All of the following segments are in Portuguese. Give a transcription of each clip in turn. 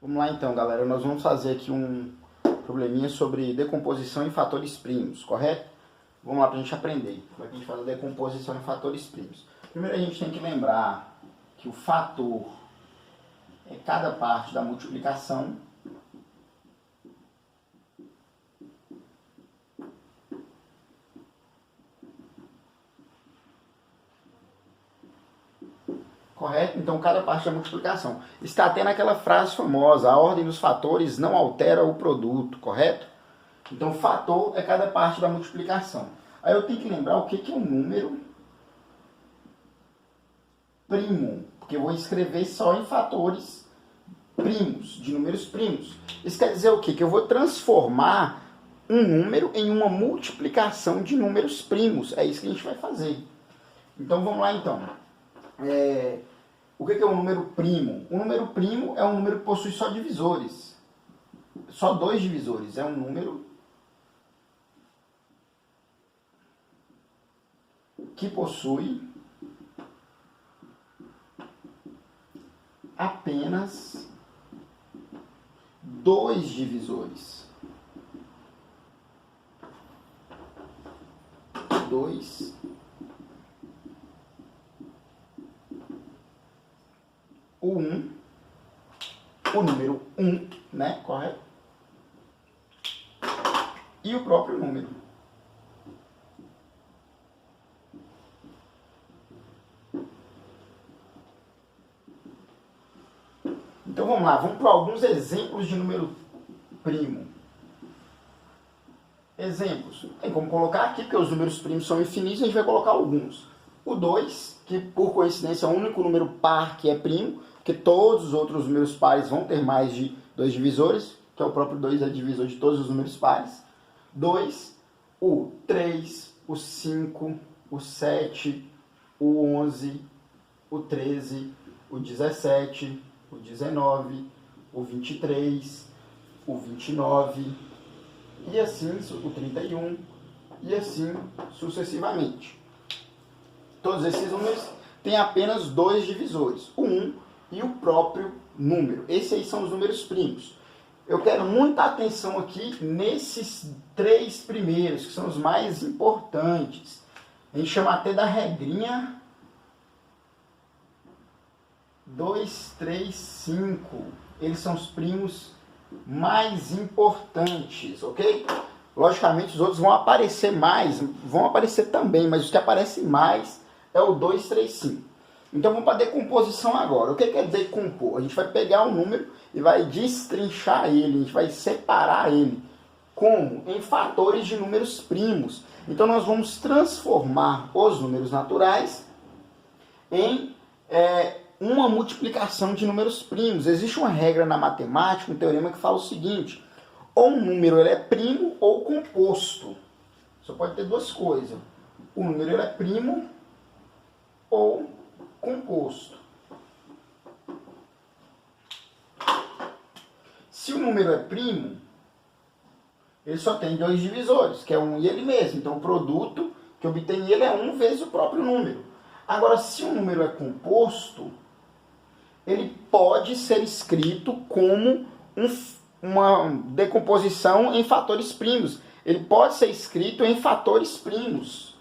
Vamos lá então, galera. Nós vamos fazer aqui um probleminha sobre decomposição em fatores primos, correto? Vamos lá para a gente aprender. Como é que a gente faz a decomposição em fatores primos? Primeiro a gente tem que lembrar que o fator é cada parte da multiplicação correto? Então, cada parte da multiplicação. Está tendo aquela frase famosa, a ordem dos fatores não altera o produto, correto? Então, fator é cada parte da multiplicação. Aí eu tenho que lembrar o que é um número primo, porque eu vou escrever só em fatores primos, de números primos. Isso quer dizer o quê? Que eu vou transformar um número em uma multiplicação de números primos. É isso que a gente vai fazer. Então, vamos lá então. O que é um número primo? Um número primo é um número que possui só divisores. Só dois divisores. É um número que possui apenas dois divisores. Dois. O número 1, né? Correto? E o próprio número. Então vamos lá, vamos para alguns exemplos de número primo. Exemplos. Tem como colocar aqui, porque os números primos são infinitos, a gente vai colocar alguns. O 2, que por coincidência é o único número par que é primo, porque todos os outros números pares vão ter mais de dois divisores, que é o próprio 2 é divisor de todos os números pares. 2, o 3, o 5, o 7, o 11, o 13, o 17, o 19, o 23, o 29, e assim o 31, e assim sucessivamente. Todos esses números têm apenas dois divisores, o 1 e o próprio número. Esses aí são os números primos. Eu quero muita atenção aqui nesses três primeiros, que são os mais importantes. A gente chama até da regrinha 2, 3, 5. Eles são os primos mais importantes, ok? Logicamente os outros vão aparecer mais, vão aparecer também, mas os que aparecem mais é o 2, 3, 5. Então vamos para a decomposição agora. O que quer decompor? A gente vai pegar um número e vai destrinchar ele, a gente vai separar ele. Como? Em fatores de números primos. Então nós vamos transformar os números naturais em uma multiplicação de números primos. Existe uma regra na matemática, um teorema que fala o seguinte: ou um número ele é primo ou composto. Só pode ter duas coisas. O número ele é primo ou composto. Se o número é primo, ele só tem dois divisores, que é 1 e ele mesmo. Então o produto que obtém ele é 1 vezes o próprio número. Agora, se o número é composto, ele pode ser escrito como uma decomposição em fatores primos. Ele pode ser escrito em fatores primos.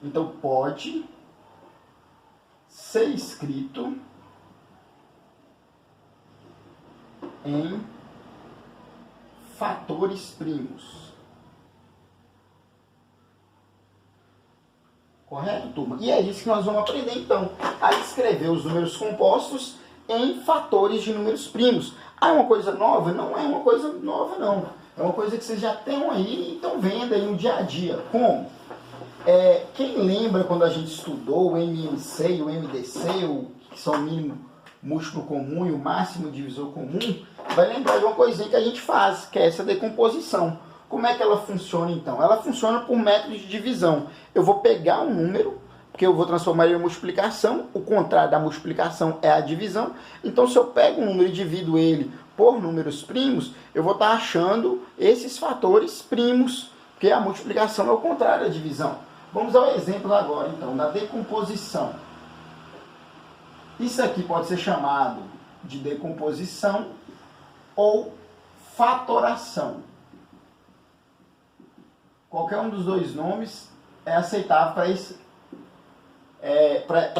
Então pode ser escrito em fatores primos. Correto, turma? E é isso que nós vamos aprender, então, a escrever os números compostos em fatores de números primos. Ah, é uma coisa nova? Não é uma coisa nova, não. É uma coisa que vocês já têm aí e estão vendo aí no dia a dia. Como? Quem lembra quando a gente estudou o MMC e o MDC, que são o mínimo múltiplo comum e o máximo divisor comum, vai lembrar de uma coisinha que a gente faz, que é essa decomposição. Como é que ela funciona então? Ela funciona por método de divisão. Eu vou pegar um número, porque eu vou transformar ele em multiplicação, o contrário da multiplicação é a divisão. Então se eu pego um número e divido ele por números primos, eu vou estar achando esses fatores primos, porque a multiplicação é o contrário da divisão. Vamos ao exemplo agora, então, da decomposição. Isso aqui pode ser chamado de decomposição ou fatoração. Qualquer um dos dois nomes é aceitável para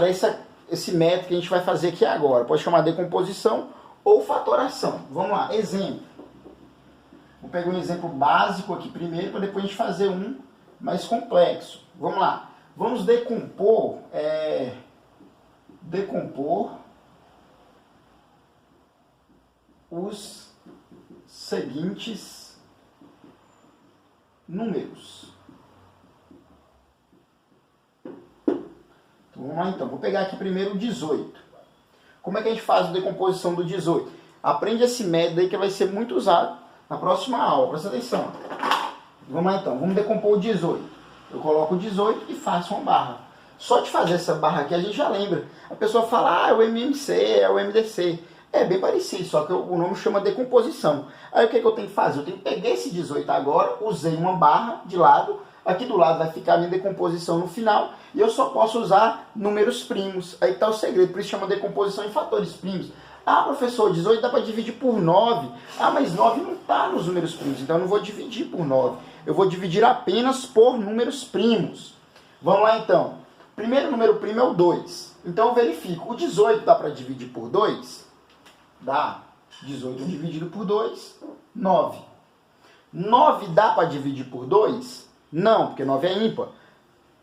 esse método que a gente vai fazer aqui agora. Pode chamar decomposição ou fatoração. Vamos lá, exemplo. Vou pegar um exemplo básico aqui primeiro, para depois a gente fazer um mais complexo. Vamos lá. Vamos decompor os seguintes números. Então, vamos lá então. Vou pegar aqui primeiro o 18. Como é que a gente faz a decomposição do 18? Aprende esse método aí que vai ser muito usado na próxima aula. Presta atenção. Vamos lá então. Vamos decompor o 18. Eu coloco o 18 e faço uma barra. Só de fazer essa barra aqui a gente já lembra. A pessoa fala, é o MMC, é o MDC. É bem parecido, só que o nome chama decomposição. Aí o que eu tenho que fazer? Eu tenho que pegar esse 18 agora, usei uma barra de lado, aqui do lado vai ficar a minha decomposição no final, e eu só posso usar números primos. Aí está o segredo, por isso chama decomposição em fatores primos. Ah, professor, 18 dá para dividir por 9. Ah, mas 9 não está nos números primos, então eu não vou dividir por 9. Eu vou dividir apenas por números primos. Vamos lá então. Primeiro número primo é o 2. Então eu verifico, o 18 dá para dividir por 2? Dá. 18 dividido por 2, 9. 9 dá para dividir por 2? Não, porque 9 é ímpar.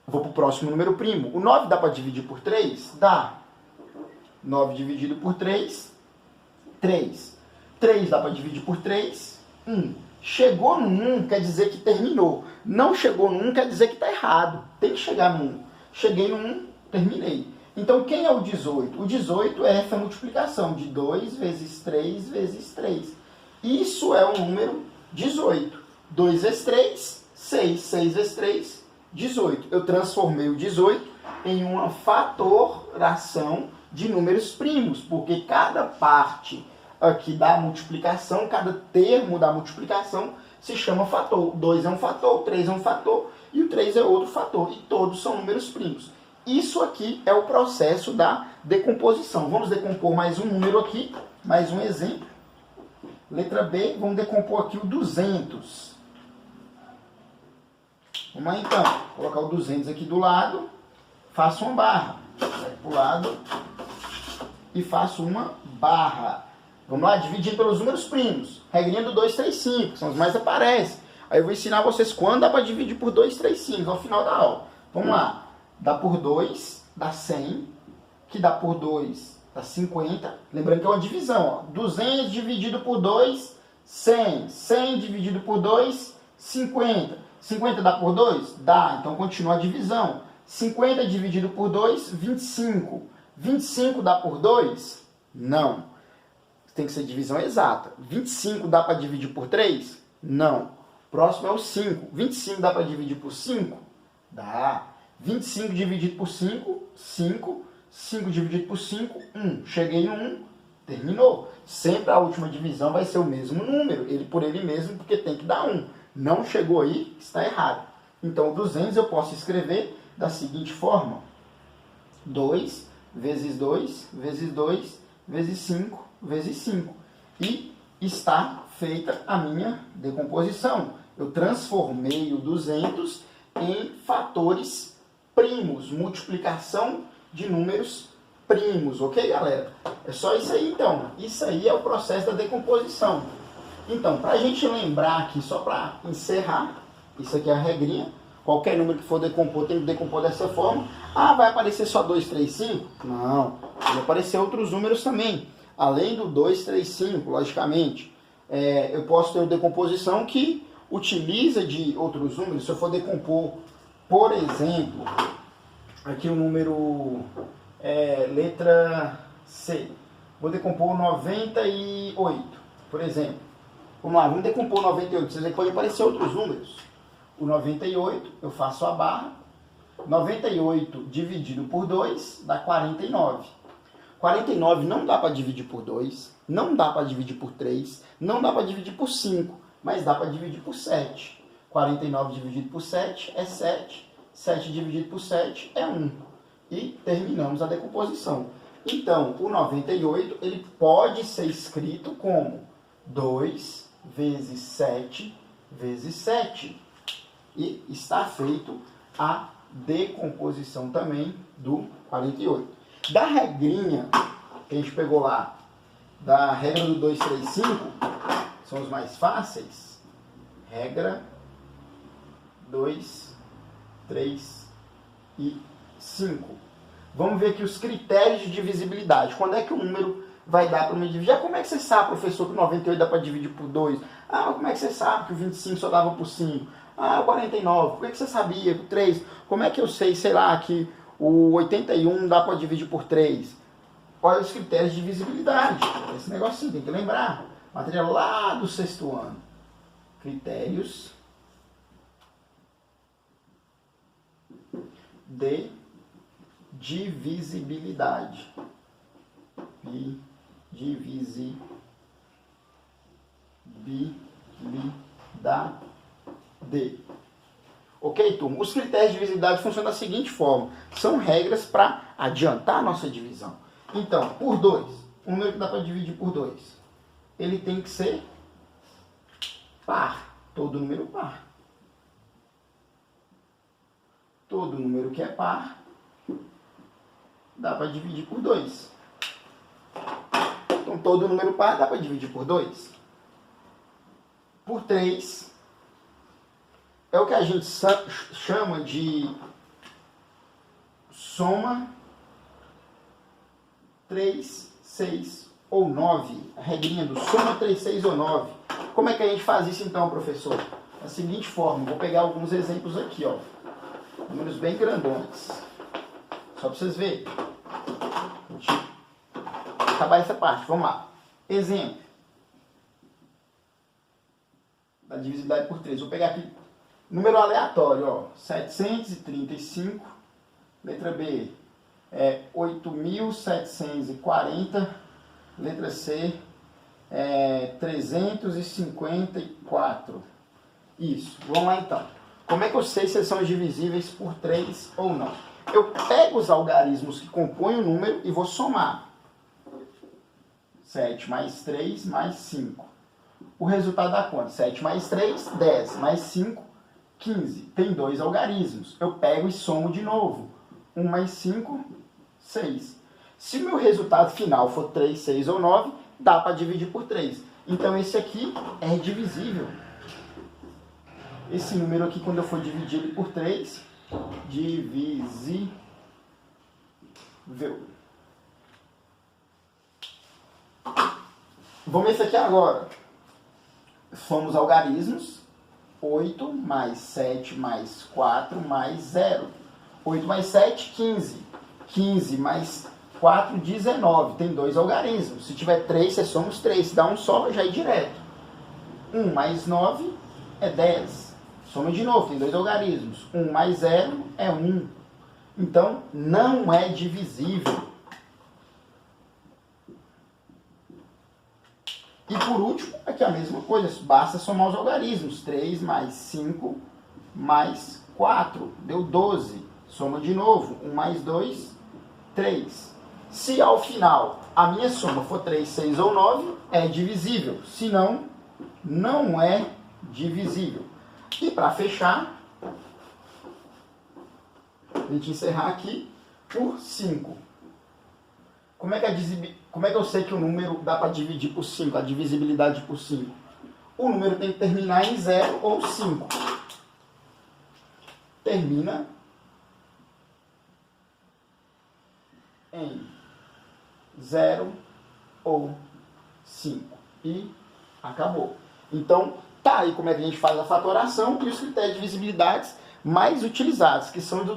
Vou para o próximo número primo. O 9 dá para dividir por 3? Dá. 9 dividido por 3, 3. 3 dá para dividir por 3, 1. Chegou no 1 quer dizer que terminou. Não chegou no 1 quer dizer que está errado. Tem que chegar no 1. Cheguei no 1, terminei. Então, quem é o 18? O 18 é essa multiplicação de 2 vezes 3 vezes 3. Isso é o número 18. 2 vezes 3, 6. 6 vezes 3, 18. Eu transformei o 18 em uma fatoração de números primos, porque cada parte aqui da multiplicação, cada termo da multiplicação se chama fator. 2 é um fator, 3 é um fator e o 3 é outro fator. E todos são números primos. Isso aqui é o processo da decomposição. Vamos decompor mais um número aqui, mais um exemplo. Letra B, vamos decompor aqui o 200. Vamos lá então, vou colocar o 200 aqui do lado, faço uma barra. Vai para o lado e faço uma barra. Vamos lá, dividindo pelos números primos. Regrinha do 2, 3, 5, são os mais aparecem. Aí eu vou ensinar vocês quando dá para dividir por 2, 3, 5, ao final da aula. Vamos lá. Dá por 2, dá 100, que dá por 2, dá 50. Lembrando que é uma divisão, ó. 200 dividido por 2, 100. 100 dividido por 2, 50. 50 dá por 2? Dá, então continua a divisão. 50 dividido por 2, 25. 25 dá por 2? Não. Tem que ser divisão exata. 25 dá para dividir por 3? Não. Próximo é o 5. 25 dá para dividir por 5? Dá. 25 dividido por 5, 5. 5 dividido por 5, 1. Cheguei no 1, terminou. Sempre a última divisão vai ser o mesmo número, ele por ele mesmo, porque tem que dar 1. Não chegou aí, está errado. Então, 200 eu posso escrever da seguinte forma. 2 vezes 2, vezes 2, vezes 5, vezes 5. E está feita a minha decomposição. Eu transformei o 200 em fatores primos, multiplicação de números primos, ok, galera? É só isso aí, então. Isso aí é o processo da decomposição. Então, para a gente lembrar aqui, só para encerrar, isso aqui é a regrinha. Qualquer número que for decompor, tem que decompor dessa forma. Ah, vai aparecer só 2, 3, 5? Não. Vai aparecer outros números também. Além do 2, 3, 5, logicamente. Eu posso ter uma decomposição que utiliza de outros números. Se eu for decompor, por exemplo, aqui o número letra C. Vou decompor 98, por exemplo. Vamos lá, vamos decompor 98. Vocês podem aparecer outros números. O 98, eu faço a barra. 98 dividido por 2 dá 49. 49 não dá para dividir por 2, não dá para dividir por 3, não dá para dividir por 5, mas dá para dividir por 7. 49 dividido por 7 é 7. 7 dividido por 7 é 1. E terminamos a decomposição. Então, o 98 ele pode ser escrito como 2 vezes 7 vezes 7. E está feito a decomposição também do 48. Da regrinha que a gente pegou lá, da regra do 2, 3, 5, são os mais fáceis. Regra 2, 3 e 5. Vamos ver aqui os critérios de divisibilidade. Quando é que o número vai dar para me dividir? Como é que você sabe, professor, que o 98 dá para dividir por 2? Como é que você sabe que o 25 só dava por 5? O 49, por que você sabia? Por 3. Como é que eu sei, sei lá, que o 81 dá para dividir por 3? Olha os critérios de divisibilidade. Esse negocinho, tem que lembrar. Material lá do 6º ano. Critérios de divisibilidade. Ok, turma? Os critérios de divisibilidade funcionam da seguinte forma. São regras para adiantar a nossa divisão. Então, por 2, o número que dá para dividir por 2, ele tem que ser par. Todo número par. Todo número que é par dá para dividir por 2. Então, todo número par dá para dividir por 2. Por 3 é o que a gente chama de soma 3, 6 ou 9. A regrinha do soma 3, 6 ou 9. Como é que a gente faz isso então, professor? Da seguinte forma, vou pegar alguns exemplos aqui, ó. Números bem grandões. Só para vocês verem. Deixa eu acabar essa parte, vamos lá. Exemplo. Da divisibilidade por 3. Vou pegar aqui número aleatório, ó. 735. Letra B. 8.740. Letra C. 354. Isso. Vamos lá então. Como é que eu sei se eles são divisíveis por 3 ou não? Eu pego os algarismos que compõem o número e vou somar. 7 mais 3 mais 5. O resultado dá quanto? 7 mais 3, 10. Mais 5, 15. Tem 2 algarismos. Eu pego e somo de novo. 1 mais 5, 6. Se o meu resultado final for 3, 6 ou 9, dá para dividir por 3. Então esse aqui é divisível. Esse número aqui, quando eu for dividir ele por 3, divisível. Vamos ver isso aqui agora. Somos algarismos. 8 mais 7 mais 4 mais 0. 8 mais 7, 15. 15 mais 4, 19. Tem 2 algarismos. Se tiver 3, você soma os 3. Se dá um só, já é direto. 1 mais 9 é 10. Soma de novo, tem 2 algarismos. 1 mais 0 é 1. Então, não é divisível. E por último, aqui a mesma coisa. Basta somar os algarismos. 3 mais 5 mais 4. Deu 12. Soma de novo. 1 mais 2, 3. Se ao final a minha soma for 3, 6 ou 9, é divisível. Se não, não é divisível. E para fechar, a gente encerrar aqui por 5. Como é que eu sei que o número dá para dividir por 5, a divisibilidade por 5? O número tem que terminar em 0 ou 5. Termina em 0 ou 5. E acabou. Então, tá aí como é que a gente faz a fatoração e os critérios de divisibilidade mais utilizados, que são do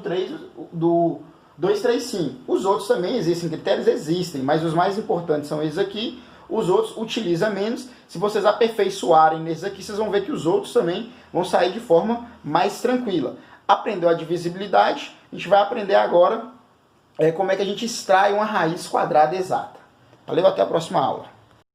2, 3, 5. Os outros também existem, critérios existem, mas os mais importantes são esses aqui. Os outros utilizam menos. Se vocês aperfeiçoarem nesses aqui, vocês vão ver que os outros também vão sair de forma mais tranquila. Aprendeu a divisibilidade, a gente vai aprender agora como é que a gente extrai uma raiz quadrada exata. Valeu, até a próxima aula.